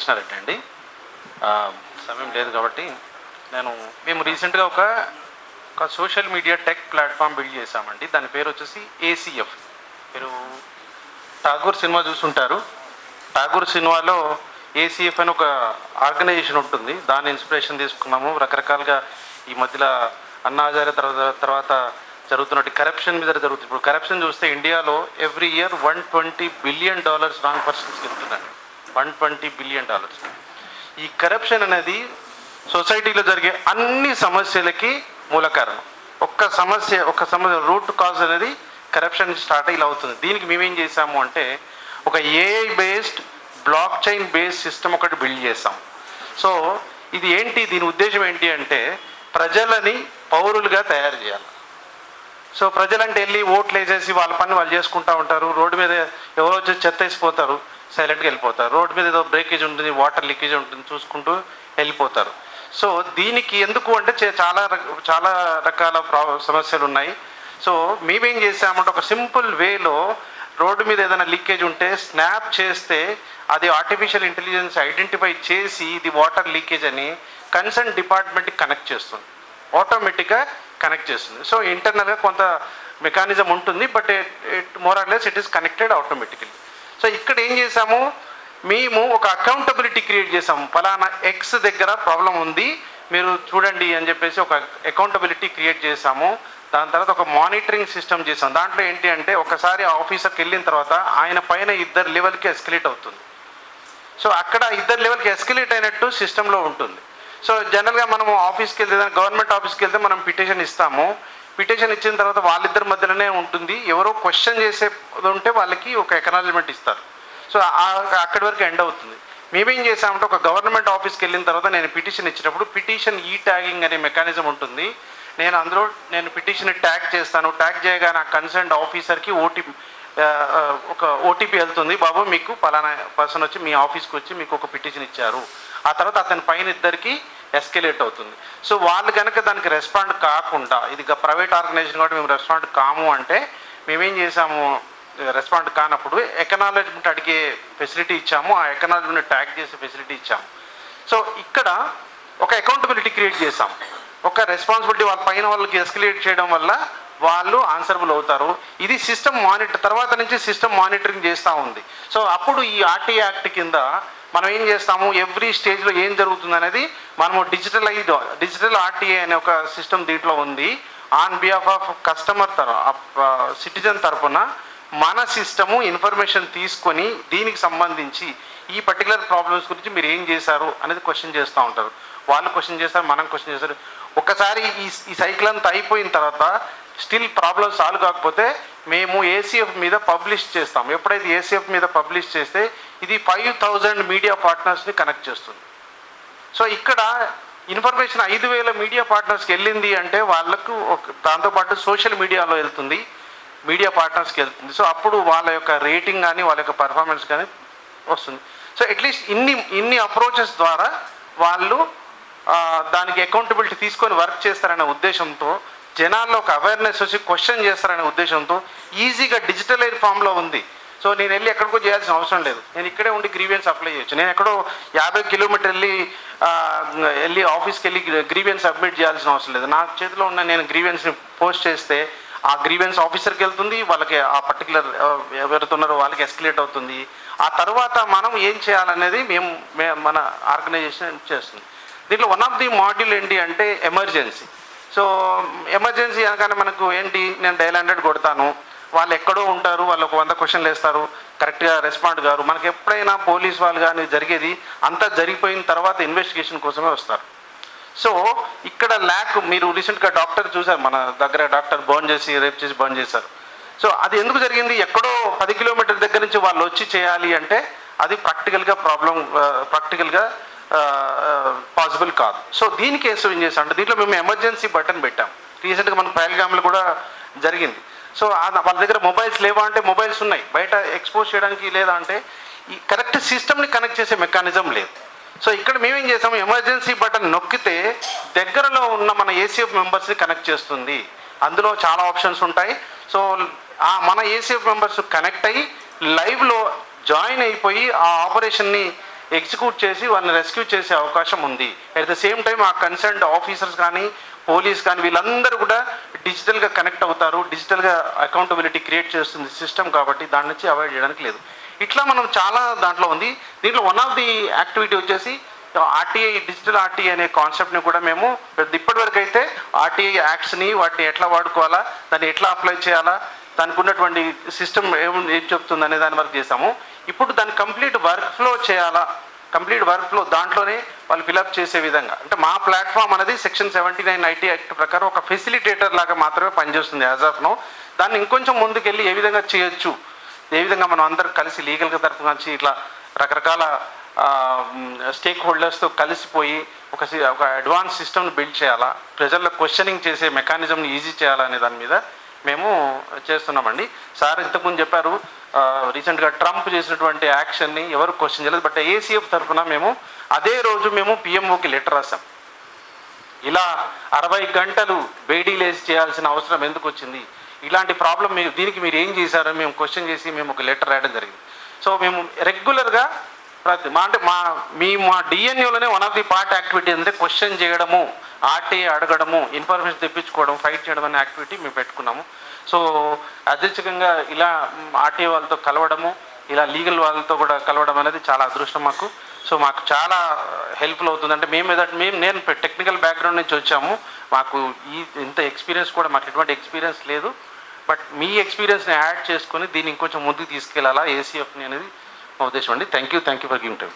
రామకృష్ణారెడ్డి అండి. సమయం లేదు కాబట్టి మేము రీసెంట్గా ఒక social media tech platform build చేశామండి. దాని పేరు వచ్చేసి ఏసీఎఫ్. మీరు ఠాగూర్ సినిమా చూసుంటారు. ఠాగూర్ సినిమాలో ఏసీఎఫ్ అని ఒక ఆర్గనైజేషన్ ఉంటుంది. దాన్ని ఇన్స్పిరేషన్ తీసుకున్నాము. రకరకాలుగా ఈ మధ్యలో అన్నా హజారే తర్వాత జరుగుతున్నట్టు కరప్షన్ మీద జరుగుతుంది. ఇప్పుడు కరప్షన్ చూస్తే ఇండియాలో ఎవ్రీ ఇయర్ $120 బిలియన్ రాంగ్ పర్సన్స్కి వెళ్తున్నాయి. $120 బిలియన్. ఈ కరప్షన్ అనేది సొసైటీలో జరిగే అన్ని సమస్యలకి మూల కారణం. ఒక సమస్య రూట్ కాజ్ అనేది కరప్షన్ స్టార్ట్ ఇలా అవుతుంది. దీనికి మేమేం చేసాము అంటే ఒక AI based block chain based system ఒకటి బిల్డ్ చేసాం. సో ఇది ఏంటి, దీని ఉద్దేశం ఏంటి అంటే ప్రజలని పౌరులుగా తయారు చేయాలి. సో ప్రజలంటే వెళ్ళి ఓట్లు వేసేసి వాళ్ళ పని వాళ్ళు చేసుకుంటూ ఉంటారు. రోడ్డు మీద ఎవరో వచ్చి చెత్త వేసిపోతారు, సైలెంట్గా వెళ్ళిపోతారు. రోడ్డు మీద ఏదో బ్రేకేజ్ ఉంటుంది, వాటర్ లీకేజ్ ఉంటుంది, చూసుకుంటూ వెళ్ళిపోతారు. సో దీనికి ఎందుకు అంటే చాలా రకాల సమస్యలు ఉన్నాయి. సో మేమేం చేసామంటే ఒక సింపుల్ వేలో రోడ్డు మీద ఏదైనా లీకేజ్ ఉంటే స్నాప్ చేస్తే అది ఆర్టిఫిషియల్ ఇంటెలిజెన్స్ ఐడెంటిఫై చేసి ఇది వాటర్ లీకేజ్ అని కన్సర్న్ డిపార్ట్మెంట్కి కనెక్ట్ చేస్తుంది, ఆటోమేటిక్గా కనెక్ట్ చేస్తుంది. సో ఇంటర్నల్గా కొంత మెకానిజం ఉంటుంది, but it more or less it is connected automatically. So ఇక్కడ ఏం చేసాము, మేము ఒక అకౌంటబిలిటీ క్రియేట్ చేసాము. ఫలానా ఎక్స్ దగ్గర ప్రాబ్లం ఉంది, మీరు చూడండి అని చెప్పేసి ఒక అకౌంటబిలిటీ క్రియేట్ చేసాము. దాని తర్వాత ఒక మానిటరింగ్ సిస్టమ్ చేసాం. దాంట్లో ఏంటి అంటే ఒకసారి ఆఫీసర్కి వెళ్ళిన తర్వాత ఆయన పైన 2 లెవెల్కి ఎస్కలేట్ అవుతుంది. సో అక్కడ 2 లెవెల్కి ఎస్కలేట్ అయినట్టు సిస్టంలో ఉంటుంది. సో జనరల్గా మనము ఆఫీస్కి వెళ్తే, గవర్నమెంట్ ఆఫీస్కి వెళ్తే మనం పిటిషన్ ఇస్తాము. పిటిషన్ ఇచ్చిన తర్వాత వాళ్ళిద్దరి మధ్యలోనే ఉంటుంది. ఎవరో క్వశ్చన్ చేసేది ఉంటే వాళ్ళకి ఒక ఎకనాలజ్మెంట్ ఇస్తారు. సో అక్కడి వరకు ఎండ్ అవుతుంది. మేమేం చేసామంటే ఒక గవర్నమెంట్ ఆఫీస్కి వెళ్ళిన తర్వాత నేను పిటిషన్ ఇచ్చినప్పుడు పిటిషన్ ట్యాగింగ్ అనే మెకానిజం ఉంటుంది. నేను పిటిషన్ ట్యాగ్ చేస్తాను. ట్యాగ్ చేయగానే ఆ కన్సర్న్ ఆఫీసర్కి ఒక ఓటీపీ వెళ్తుంది, బాబు మీకు పలానా పర్సన్ వచ్చి మీ ఆఫీస్కి వచ్చి మీకు ఒక పిటిషన్ ఇచ్చారు. ఆ తర్వాత అతని పైన 2కి ఎస్కేలేట్ అవుతుంది. సో వాళ్ళు కనుక దానికి రెస్పాండ్ కాకుండా, ఇది ప్రైవేట్ ఆర్గనైజేషన్ కాబట్టి మేము రెస్పాండ్ కాము అంటే మేమేం చేసాము, రెస్పాండ్ కానప్పుడు ఎకనాలజ్మెంట్ అడిగే ఫెసిలిటీ ఇచ్చాము. ఆ ఎకనాలజ్మెంట్ ట్యాగ్ చేసే ఫెసిలిటీ ఇచ్చాము. సో ఇక్కడ ఒక అకౌంటబిలిటీ క్రియేట్ చేసాం. ఒక రెస్పాన్సిబిలిటీ వాళ్ళ పైన వాళ్ళకి ఎస్కలేట్ చేయడం వల్ల వాళ్ళు ఆన్సరబుల్ అవుతారు. ఇది సిస్టమ్ తర్వాత నుంచి సిస్టమ్ మానిటరింగ్ చేస్తూ ఉంది. సో అప్పుడు ఈ ఆర్టీ యాక్ట్ కింద మనం ఏం చేస్తాము, ఎవ్రీ స్టేజ్లో ఏం జరుగుతుంది అనేది మనము డిజిటల్ ఆర్టీఏ అనే ఒక సిస్టమ్ దీంట్లో ఉంది. On behalf of customer citizen తరఫున మన సిస్టము ఇన్ఫర్మేషన్ తీసుకొని దీనికి సంబంధించి ఈ పర్టికులర్ ప్రాబ్లమ్స్ గురించి మీరు ఏం చేశారు అనేది క్వశ్చన్ చేస్తూ ఉంటారు. వాళ్ళు క్వశ్చన్ చేస్తారు, మనం క్వశ్చన్ చేస్తారు. ఒకసారి ఈ సైకిల్ అంతా అయిపోయిన తర్వాత స్టిల్ ప్రాబ్లమ్ సాల్వ్ కాకపోతే మేము ఏసీఎఫ్ మీద పబ్లిష్ చేస్తాం. ఎప్పుడైతే ఏసీఎఫ్ మీద పబ్లిష్ చేస్తే ఇది 5000 మీడియా పార్ట్నర్స్ని కనెక్ట్ చేస్తుంది. సో ఇక్కడ ఇన్ఫర్మేషన్ 5000 మీడియా పార్ట్నర్స్కి వెళ్ళింది అంటే వాళ్ళకు దాంతోపాటు సోషల్ మీడియాలో వెళ్తుంది, మీడియా పార్ట్నర్స్కి వెళ్తుంది. సో అప్పుడు వాళ్ళ యొక్క రేటింగ్ కానీ వాళ్ళ యొక్క పర్ఫార్మెన్స్ కానీ వస్తుంది. సో అట్లీస్ట్ ఇన్ని అప్రోచెస్ ద్వారా వాళ్ళు దానికి అకౌంటబిలిటీ తీసుకొని వర్క్ చేస్తారనే ఉద్దేశంతో, జనాల్లో ఒక అవేర్నెస్ వచ్చి క్వశ్చన్ చేస్తారనే ఉద్దేశంతో ఈజీగా డిజిటలైజ్ ఫామ్లో ఉంది. సో నేను వెళ్ళి ఎక్కడికో చేయాల్సిన అవసరం లేదు, నేను ఇక్కడే ఉండి గ్రీవియన్స్ అప్లై చేయొచ్చు. నేను ఎక్కడో 50 కిలోమీటర్ వెళ్ళి ఆఫీస్కి వెళ్ళి గ్రీవియన్స్ సబ్మిట్ చేయాల్సిన అవసరం లేదు. నా చేతిలో ఉన్న నేను గ్రీవియన్స్ని పోస్ట్ చేస్తే ఆ గ్రీవియన్స్ ఆఫీసర్కి వెళ్తుంది, వాళ్ళకి ఆ పర్టికులర్ ఎవరైతే ఉన్నారో వాళ్ళకి ఎస్కలేట్ అవుతుంది. ఆ తర్వాత మనం ఏం చేయాలనేది మన ఆర్గనైజేషన్ చేస్తుంది. దీంట్లో వన్ ఆఫ్ ది మాడ్యూల్ ఏంటి అంటే ఎమర్జెన్సీ. సో ఎమర్జెన్సీ అనగానే మనకు ఏంటి, నేను డయల్ 100 కొడతాను, వాళ్ళు ఎక్కడో ఉంటారు, వాళ్ళు ఒక 100 క్వశ్చన్లు వేస్తారు, కరెక్ట్గా రెస్పాండ్ గారు. మనకి ఎప్పుడైనా పోలీస్ వాళ్ళు కానీ జరిగేది అంతా జరిగిపోయిన తర్వాత ఇన్వెస్టిగేషన్ కోసమే వస్తారు. సో ఇక్కడ మీరు రీసెంట్గా డాక్టర్ చూసారు, మన దగ్గర డాక్టర్ రేప్ చేసి బర్న్ చేశారు. సో అది ఎందుకు జరిగింది, ఎక్కడో 10 కిలోమీటర్ల దగ్గర నుంచి వాళ్ళు వచ్చి చేయాలి అంటే అది ప్రాక్టికల్గా పాసిబుల్ కాదు. సో దీనికి ఏం చేస్తాం అంటే దీంట్లో మేము ఎమర్జెన్సీ బటన్ పెట్టాం. రీసెంట్గా మన పహల్గామ్లో కూడా జరిగింది. సో వాళ్ళ దగ్గర మొబైల్స్ లేవా అంటే మొబైల్స్ ఉన్నాయి, బయట ఎక్స్పోజ్ చేయడానికి లేదా అంటే ఈ కరెక్ట్ సిస్టమ్ని కనెక్ట్ చేసే మెకానిజం లేదు. సో ఇక్కడ మేమేం చేసాము, ఎమర్జెన్సీ బటన్ నొక్కితే దగ్గరలో ఉన్న మన ఏసీఎఫ్ మెంబర్స్ని కనెక్ట్ చేస్తుంది. అందులో చాలా ఆప్షన్స్ ఉంటాయి. సో మన ఏసీఎఫ్ మెంబర్స్ కనెక్ట్ అయ్యి లైవ్లో జాయిన్ అయిపోయి ఆ ఆపరేషన్ని ఎగ్జిక్యూట్ చేసి వాళ్ళని రెస్క్యూ చేసే అవకాశం ఉంది. అట్ ద సేమ్ టైం ఆ కన్సర్న్డ్ ఆఫీసర్స్ కానీ పోలీస్ కానీ వీళ్ళందరూ కూడా డిజిటల్గా కనెక్ట్ అవుతారు. డిజిటల్గా అకౌంటబిలిటీ క్రియేట్ చేస్తుంది సిస్టమ్, కాబట్టి దాని నుంచి అవాయిడ్ చేయడానికి లేదు. ఇట్లా మనం చాలా దాంట్లో ఉంది. దీంట్లో వన్ ఆఫ్ ది యాక్టివిటీ వచ్చేసి ఆర్టీఐ, డిజిటల్ ఆర్టీఐ అనే కాన్సెప్ట్ని కూడా మేము ఇప్పటివరకు అయితే ఆర్టీఐ యాక్ట్స్ని వాటిని ఎట్లా వాడుకోవాలా, దాన్ని ఎట్లా అప్లై చేయాలా, దానికి ఉన్నటువంటి సిస్టమ్ ఏం చెప్తుంది అనే దాని వరకు చేసాము. ఇప్పుడు దాన్ని కంప్లీట్ వర్క్ ఫ్లో చేయాలా, కంప్లీట్ వర్క్ ఫ్లో దాంట్లోనే వాళ్ళు ఫిలప్ చేసే విధంగా, అంటే మా ప్లాట్ఫామ్ అనేది సెక్షన్ 79 ఐటీ యాక్ట్ ప్రకారం ఒక ఫెసిలిటేటర్ లాగా మాత్రమే పనిచేస్తుంది యాజ్ ఆఫ్ నో. దాన్ని ఇంకొంచెం ముందుకెళ్ళి ఏ విధంగా చేయొచ్చు, ఏ విధంగా మనం అందరం కలిసి లీగల్గా తరఫు నుంచి ఇట్లా రకరకాల స్టేక్ హోల్డర్స్తో కలిసిపోయి ఒక అడ్వాన్స్ సిస్టమ్ని బిల్డ్ చేయాలా, ప్రజల్లో క్వశ్చనింగ్ చేసే మెకానిజంని ఈజీ చేయాలా అనే దాని మీద మేము చేస్తున్నామండి. సార్ ఇంతకుముందు చెప్పారు రీసెంట్గా ట్రంప్ చేసినటువంటి యాక్షన్ని ఎవరు క్వశ్చన్ చేయలేదు. బట్ ఏసీఎఫ్ తరఫున మేము అదే రోజు మేము పిఎంఓకి లెటర్ రాసాం. ఇలా 60 గంటలు బేడీలేసి చేయాల్సిన అవసరం ఎందుకు వచ్చింది, ఇలాంటి ప్రాబ్లం దీనికి మీరు ఏం చేశారని మేము క్వశ్చన్ చేసి మేము ఒక లెటర్ రాయడం జరిగింది. సో మేము రెగ్యులర్గా మా డిఎన్యూలోనే one of the part activity అంటే క్వశ్చన్ చేయడము, ఆర్టీఐ అడగడము, ఇన్ఫర్మేషన్ తెప్పించుకోవడం, ఫైట్ చేయడం అనే యాక్టివిటీ మేము పెట్టుకున్నాము. సో అదృష్టంగా ఇలా ఆర్టీఐ వాళ్ళతో కలవడము, ఇలా లీగల్ వాళ్ళతో కూడా కలవడం అనేది చాలా అదృష్టం మాకు. సో మాకు చాలా హెల్ప్ఫుల్ అవుతుంది. అంటే నేను టెక్నికల్ బ్యాక్గ్రౌండ్ నుంచి వచ్చాము, మాకు ఇంత ఎక్స్పీరియన్స్ కూడా మాకు ఎటువంటి ఎక్స్పీరియన్స్ లేదు. బట్ మీ ఎక్స్పీరియన్స్ని యాడ్ చేసుకొని దీన్ని ఇంకొంచెం ముందుకు తీసుకెళ్లాలా ఏసీఎఫ్ని అనేది మా ఉద్దేశం అండి. Thank you for giving time.